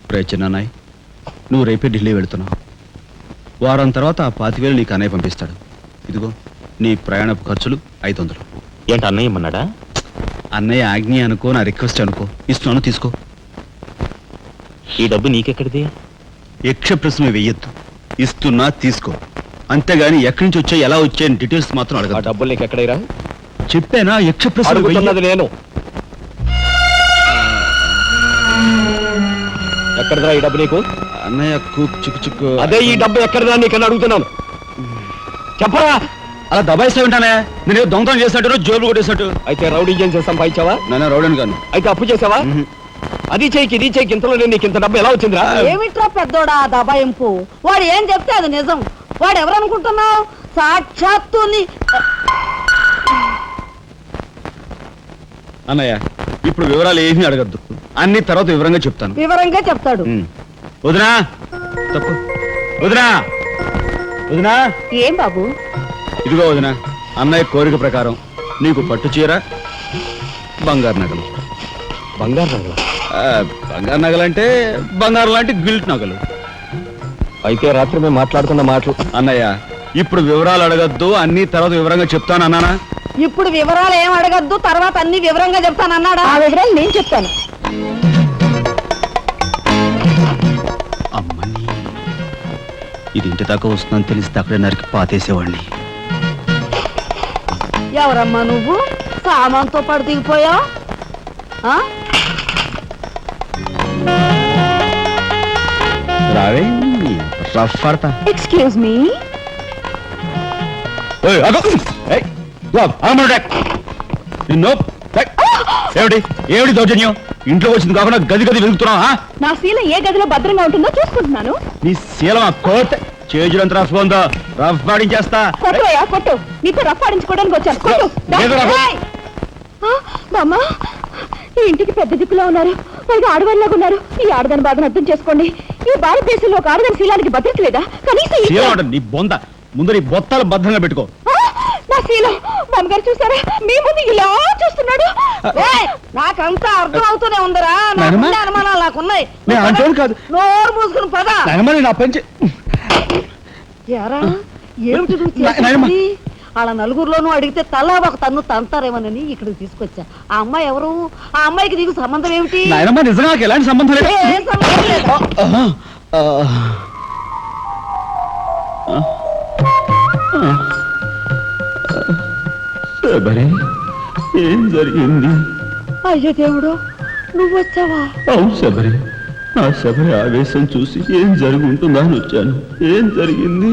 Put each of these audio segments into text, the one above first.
ప్రయత్నాయ్, నువ్వు రేపే ఢిల్లీ వెళుతున్నావు. వారం తర్వాత ఆ 25,000 నీకు అన్నయ్య పంపిస్తాడు. ఇదిగో నీ ప్రయాణపు ఖర్చులు 500. ఏంటి అన్నయ్య ఏమన్నాడా? అన్నయ్య ఆజ్ఞ అనుకో, నా రిక్వెస్ట్ అనుకో. ఇస్తున్నాను, తీసుకో. ఈ డబ్బు నీకెక్కడిది? యక్ష ప్రశ్న వెయ్యొద్దు. ఇస్తున్నా, తీసుకో. అంతేగాని ఎక్కడి నుంచి వచ్చాయి, ఎలా వచ్చాయని డీటెయిల్స్ మాత్రం అడగ. ఆ డబ్బులు నీకు ఎక్కడైరా? చెప్పానా, యక్ష ప్రశ్న అడుగుతున్నది నేను. ఎక్కడదా ఈ డబ్బు నీకు? అన్నయ్య చిక్కు చిక్కు. అదే ఈ డబ్బు ఎక్కడదా నీకన్నా అడుగుతున్నాను. చెప్పరా. అలా దబాయిస్తా ఉంటానే. నేను దొంగతనం చేసినట్టు, జోబులు కొట్టేసినట్టు. అయితే రౌడీ చేసి సంపాదించావా? నాన్న రౌడీని కాను. అయితే అప్పు చేసావా? అది చేయికి ఇది చేయికి ఇంతలో నీకు ఇంత డబ్బు ఎలా వచ్చిందిరా? ఏమిట్రా పెద్దోడా దబాయింపు? వాడు ఏం చెప్తే అది నిజం. వాడు ఎవరనుకుంటున్నావు? సాక్షాత్తు అన్నయ్య, ఇప్పుడు వివరాలు ఏమీ అడగద్దు. అన్ని తర్వాత వివరంగా చెప్తాను. వివరంగా చెప్తాడు. వదినా, తప్పు. వదినా, వదినా. ఏం బాబు? ఇదిగో వదినా, అన్నయ్య కోరిక ప్రకారం నీకు పట్టు చీర, బంగారు నగలు. బంగారు నగలు? బంగారు నగలంటే బంగారు లాంటి గిల్ట్ నగలు. అయితే రాత్రి మేము మాట్లాడుకున్న మాటలు. అన్నయ్య, ఇప్పుడు వివరాలు అడగద్దు, అన్ని తర్వాత వివరంగా చెప్తాను అన్నానా? ఇప్పుడు వివరాలు ఏం అడగద్దు, తర్వాత అన్ని వివరంగా చెప్తాను అన్నాడా? ఆ వివరాలు నేను చెప్తాను. అమ్మని, ఇది ఇంటి దాకా వస్తుందని తెలిస్తే అక్కడే నరికి పాతేసేవాడిని. ఎవరమ్మా నువ్వు? సామాన్తో పాటు దిగిపోయా? రావే, రఫ్ పడతా. Excuse me. ఏమిటి ఏమిటి దౌర్జన్యం? ఇంట్లో వచ్చింది కాకుండా గది గది వెలుగుతున్నావా? నా శీల ఏ గదిలో భద్రంగా ఉంటుందో చూసుకుంటున్నాను. నీ శీలం కోట్ చేజులంత రఫ్ ఉందో, రఫ్ పాడించేస్తా. కొట్టుయా కొట్టు. నీతో రఫ్ ఆడించుకోవడానికి వచ్చాను. కొట్టు. బామ్మా, ఈ ఇంటికి పెద్ద దిక్కులో ఉన్నారు, పైగా ఆడవాళ్ళలాగా ఉన్నారు. ఈ ఆడదాని బాధను అర్థం చేసుకోండి. ఈ భారతదేశంలో ఒక ఆడదాని శీలానికి భద్రత లేదా? కనీసం నీ బొంద ముందు నీ బొత్తాలు భద్రంగా పెట్టుకో. నా శీలం బామ్మగారు చూసారా? మీ ముందు ఇలా చూస్తున్నాడు. నాకంతా అర్థం అవుతూనే ఉందరా. అనుమానాలు నాకున్నాయి. నోరు మూసుకుని పద. నా పెంచి ఏమిటి వాళ్ళ నలుగురిలోనూ అడిగితే తలా ఒక తన్ను తంతారేమోనని ఇక్కడికి తీసుకొచ్చా. ఆ అమ్మాయి ఎవరు? ఆ అమ్మాయికి నీకు సంబంధం ఏమిటి? నిజంగా ఎలాంటి సంబంధం లేదు. ఏం సంబంధం లేదు. ఏం జరిగింది? అయ్యో దేవుడు, నువ్వు వచ్చావా? అవును శబరి, నా శబరి ఆవేశం చూసి ఏం జరిగి ఉంటుందా అని వచ్చాను. ఏం జరిగింది?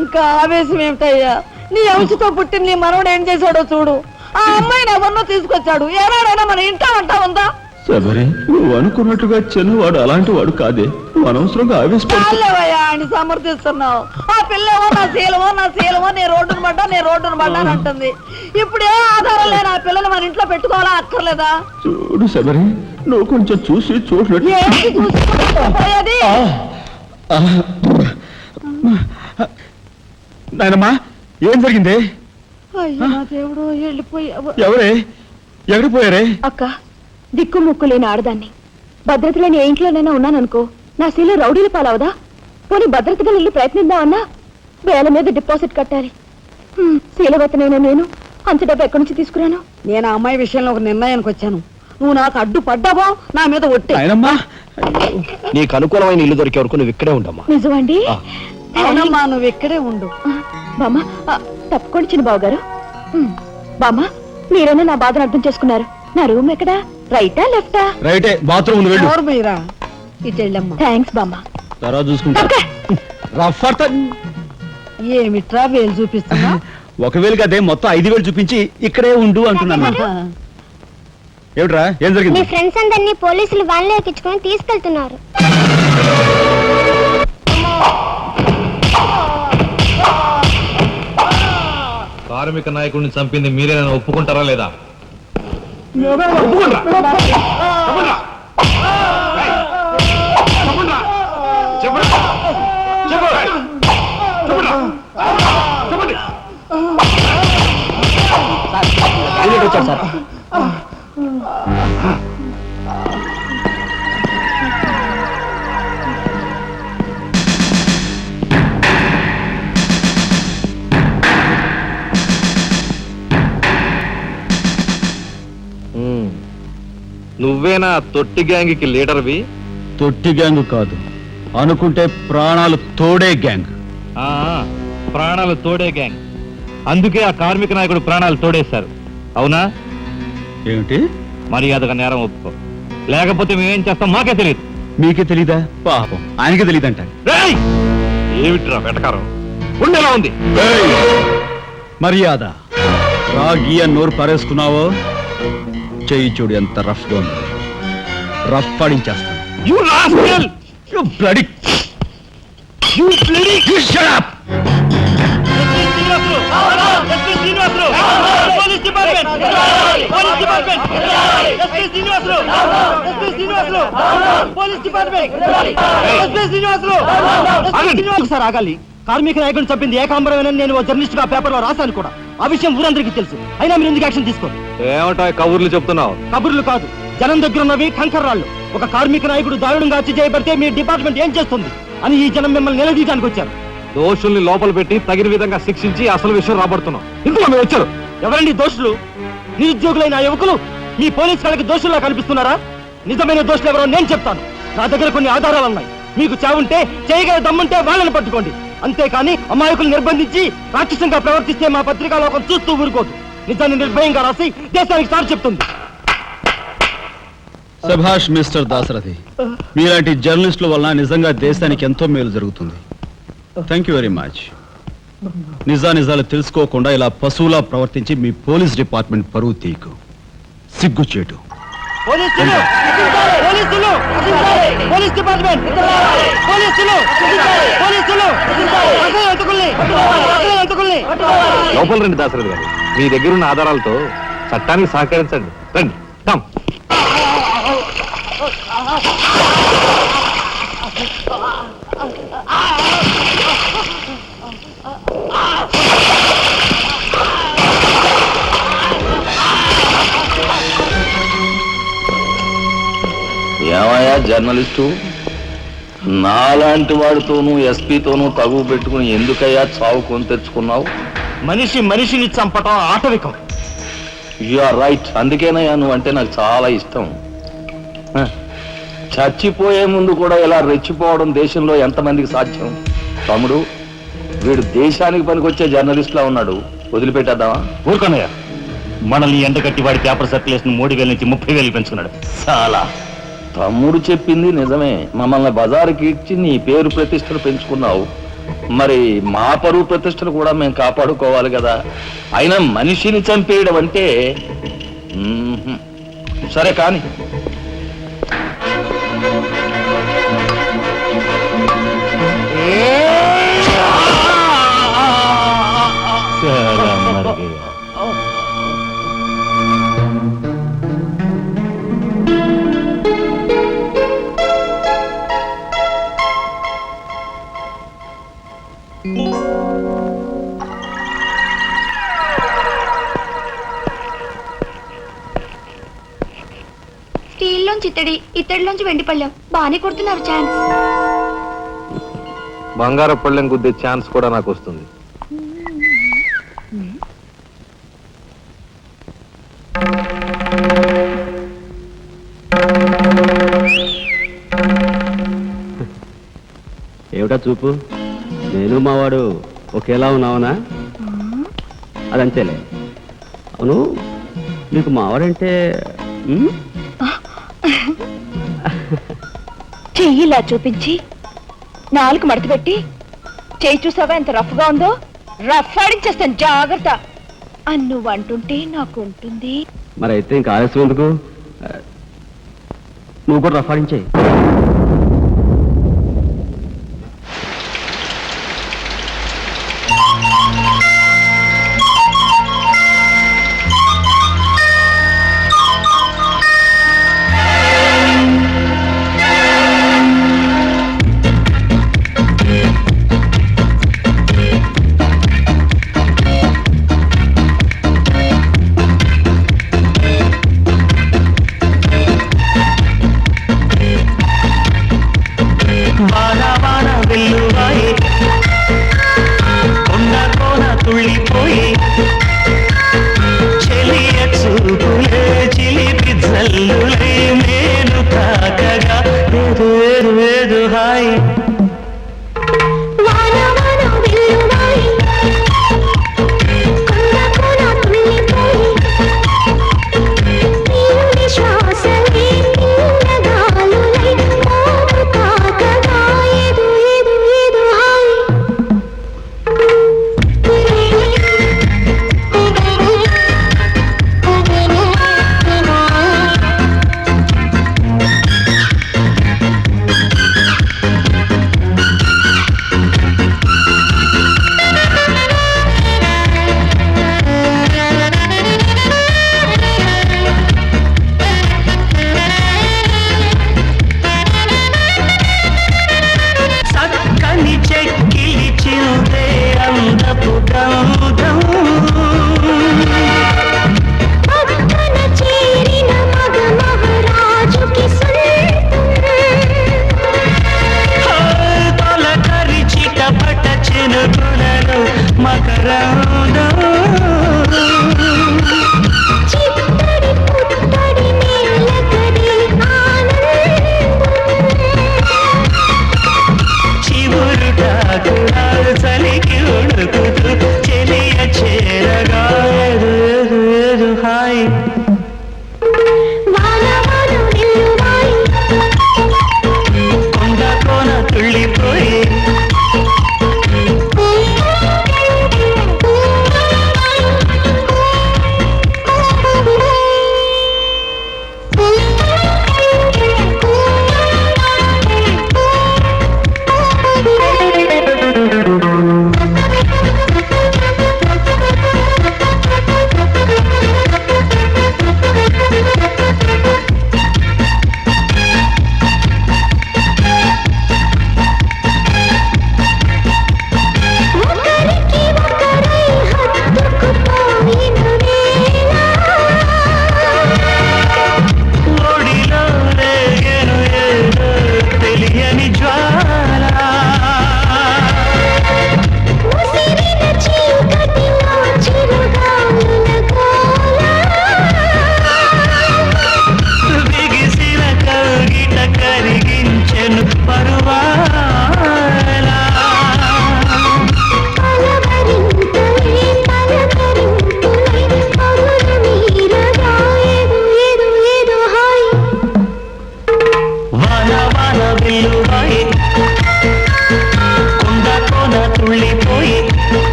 ఇంకా ఆవేశం ఏమిటయ్యా? నీ అంశతో పుట్టిన నీ మనవడు ఏం చేశాడో చూడు. ఆ అమ్మాయిని ఎవరినో తీసుకొచ్చాడు. ఏనాడైనా మన ఇంటా అంటా ఉందా? శబరి, నువ్వు అనుకున్నట్టుగా చిన్నవాడు అలాంటి వాడు కాదే. నువ్వు అనవసరంగా ఆవేశపడలేవయ్యా అని సమర్థిస్తున్నావు. ఆ పిల్లవో నా శీలమో నేను రోడ్డును పడ్డా అని అంటుంది. ఇప్పుడు ఏ ఆధారం లేని ఆ పిల్లలు మన ఇంట్లో పెట్టుకోవాలా అక్కర్లేదా? చూడు శబరి, నువ్వు కొంచెం చూసి చూడలేదు. నాయనమ్మా, ఏం జరిగింది? అయ్యో నా దేవుడు, వెళ్ళిపోయావు. ఎవరే? ఎక్కడిపోయారే? అక్క, దిక్కు ముక్కు లేని ఆడదాన్ని. భద్రత లేని ఏ ఇంట్లోనైనా ఉన్నాననుకో, నా శీల రౌడీల పాలవదా? పోనీ భద్రతగా వెళ్ళి ప్రయత్నిద్దామన్నా వేల మీద డిపాజిట్ కట్టాలి. శీలవతనైనా నేను అంత డబ్బు ఎక్కడి నుంచి తీసుకురాను? నేను ఆ అమ్మాయి విషయంలో ఒక నిర్ణయానికి వచ్చాను. నువ్వు నాకు అడ్డు పడ్డావో నా మీద ఒట్టే. నీకు అనుకూలమైన ఇల్లు దొరికే వరకు నువ్వు ఇక్కడే ఉండమ్మా. నిజమండి? అవునమ్మా, నువ్వు ఇక్కడే ఉండు. బామ్మ, తప్పుకోండి చిన్న బాబు గారు. బామ్మ, మీరైనా నా బాధను అర్థం చేసుకున్నారు. నా రూమ్ ఎక్కడా? రైటా లెఫ్టా? రైటే, బాత్రూమ్ వెళ్ళు. ఇటు వెళ్ళమ్మా. థ్యాంక్స్ బామ్మ. తర్వాత చూసుకుంటా. ఏమిట్రా వేలు చూపిస్తున్నా? ఒకవేళ కదే మొత్తం 5,000 చూపించి ఇక్కడే ఉండు అంటున్నాను. ఏమిట్రా, ఏం జరిగింది? మీ ఫ్రెండ్స్ అందరినీ పోలీసులు వ్యాన్లో ఎక్కించుకొని తీసుకెళ్తున్నారు. కార్మిక నాయకుడిని చంపింది మీరే, నన్ను ఒప్పుకుంటారా లేదా? నువ్వేనా తొట్టి గ్యాంగ్కి లీడర్వి? తొట్టి గ్యాంగ్ కాదు, అనుకుంటే ప్రాణాలు తోడే గ్యాంగ్. ఆ, ప్రాణాలు తోడే గ్యాంగ్. అందుకే ఆ కార్మిక నాయకుడు ప్రాణాలు తోడేశారు. అవునా? ఏమిటి? మర్యాదగా నేరం ఒప్పుకో, లేకపోతే మేమేం చేస్తాం మాకే తెలియదు. మీకే తెలీదా? పాపం ఆయనకే తెలీదంట. రేయ్! ఏమిట్రా వెటకారం? ఉండేలా ఉంది. మర్యాద రాగి అని నోరు పారేసుకున్నావో చెయ్యి చూడు ఎంత రఫ్ గా ఉంది. రఫ్ పాడించేస్తాను. You rascal! You bloody... You bloody... You shut up! Sir ఆగాలి. కార్మిక నాయకుడిని చంపింది ఏకాంబరమేనని నేను ఓ జర్నలిస్ట్ గా పేపర్ లో రాశాను కూడా. ఆ విషయం ఊరందరికీ తెలుసు. అయినా మీరు ఎందుకు యాక్షన్ తీసుకోండి? ఏమంటా కబుర్లు చెప్తున్నావు? కబుర్లు కాదు, జనం దగ్గర ఉన్నవి కంకర్రాళ్ళు. ఒక కార్మిక నాయకుడు దారుణంగా హత్య చేయబడితే మీ డిపార్ట్మెంట్ ఏం చేస్తుంది అని ఈ జనం మిమ్మల్ని నిలదీయడానికి వచ్చారు. దోషుల్ని లోపల పెట్టి తగిన విధంగా శిక్షించి అసలు విషయం రాబడుతున్నాం. ఇందులో మీరు వచ్చారు. ఎవరండి దోషులు? నిరుద్యోగులైన ఆ యువకులు మీ పోలీస్ వాళ్ళకి దోషుల్లా కనిపిస్తున్నారా? నిజమైన దోషులు ఎవరో నేను చెప్తాను. నా దగ్గర కొన్ని ఆధారాలు ఉన్నాయి. మీకు చావుంటే చేయగల దమ్ముంటే వాళ్ళని పట్టుకోండి. అంతేకాని అమాయకులు నిర్బంధించి రాక్షసంగా ప్రవర్తిస్తే మా పత్రికా లోకం చూస్తూ ఊరుకోదు. నిజాన్ని నిర్భయంగా రాసి దేశానికి సార్ చెప్తుంది. సభాష్ మిస్టర్ దాసరథి, మీలాంటి జర్నలిస్టుల వలన నిజంగా దేశానికి ఎంతో మేలు జరుగుతుంది. Thank you very much. నిజాలు తెలుసుకోకుండా ఇలా పశువులా ప్రవర్తించి మీ పోలీస్ డిపార్ట్మెంట్ పరువు తీయకు. సిగ్గుచేటు. పోలీసులు! పోలీసులు! Police department! పోలీసులు! పోలీసులు! లోపల రండి దాసరథి గారు. మీ దగ్గర ఉన్న ఆధారాలతో చట్టానికి సహకరించండి. రండి. కమ్. ఏమయ్యా జర్నలిస్టు, నాలాంటి వాడితోనూ ఎస్పీతోనూ తగువ పెట్టుకుని ఎందుకయ్యా చావు కొని తెచ్చుకున్నావు? మనిషిని చంపటం ఆటవికం. You are right. అందుకేనయ్యా నువ్వంటే నాకు చాలా ఇష్టం. చచ్చిపోయే ముందు కూడా ఇలా రెచ్చిపోవడం దేశంలో ఎంతమందికి సాధ్యం? తమ్ముడు, వీడు దేశానికి పనికొచ్చే జర్నలిస్ట్లా ఉన్నాడు. వదిలిపెట్టేద్దామా? ఊరుకోనయ్యా, మనల్ని ఎండగట్టి వాడి పేపర్ సర్క్యులేషన్ 3,000 నుంచి 30,000 పెంచుకున్నాడు. చాలా. తమ్ముడు చెప్పింది నిజమే. మమ్మల్ని బజారుకి ఇచ్చి నీ పేరు ప్రతిష్టలు పెంచుకున్నావు. మరి మా పరువు ప్రతిష్టలు కూడా మేము కాపాడుకోవాలి కదా. అయినా మనిషిని చంపేయడం అంటే సరే కానీ స్టీల్లోంచి ఇత్తడిలోంచి వెండి పళ్ళెం బాగానే కొడుతున్నారు ఛాన్స్. బంగారు పళ్ళెం గుద్దే ఛాన్స్ కూడా నాకు వస్తుంది. ఏమిటా చూపు? నేను మావాడు ఒకేలా ఉన్నావునా? అదంతేలే. అవును, నీకు మావాడంటే చెయ్యిలా చూపించి నాలుగు మడత పెట్టి చెయ్యి చూసావా ఎంత రఫ్ గా ఉందో? రఫ్ ఆడించేస్తాను, జాగ్రత్త అని నువ్వు అంటుంటే నాకు ఉంటుంది. మరి అయితే ఇంకా ఆలస్యం ఎందుకు? నువ్వు కూడా రఫాడించాయి. చెలియ చూపులే చిలిపి జల్లులే హాయ్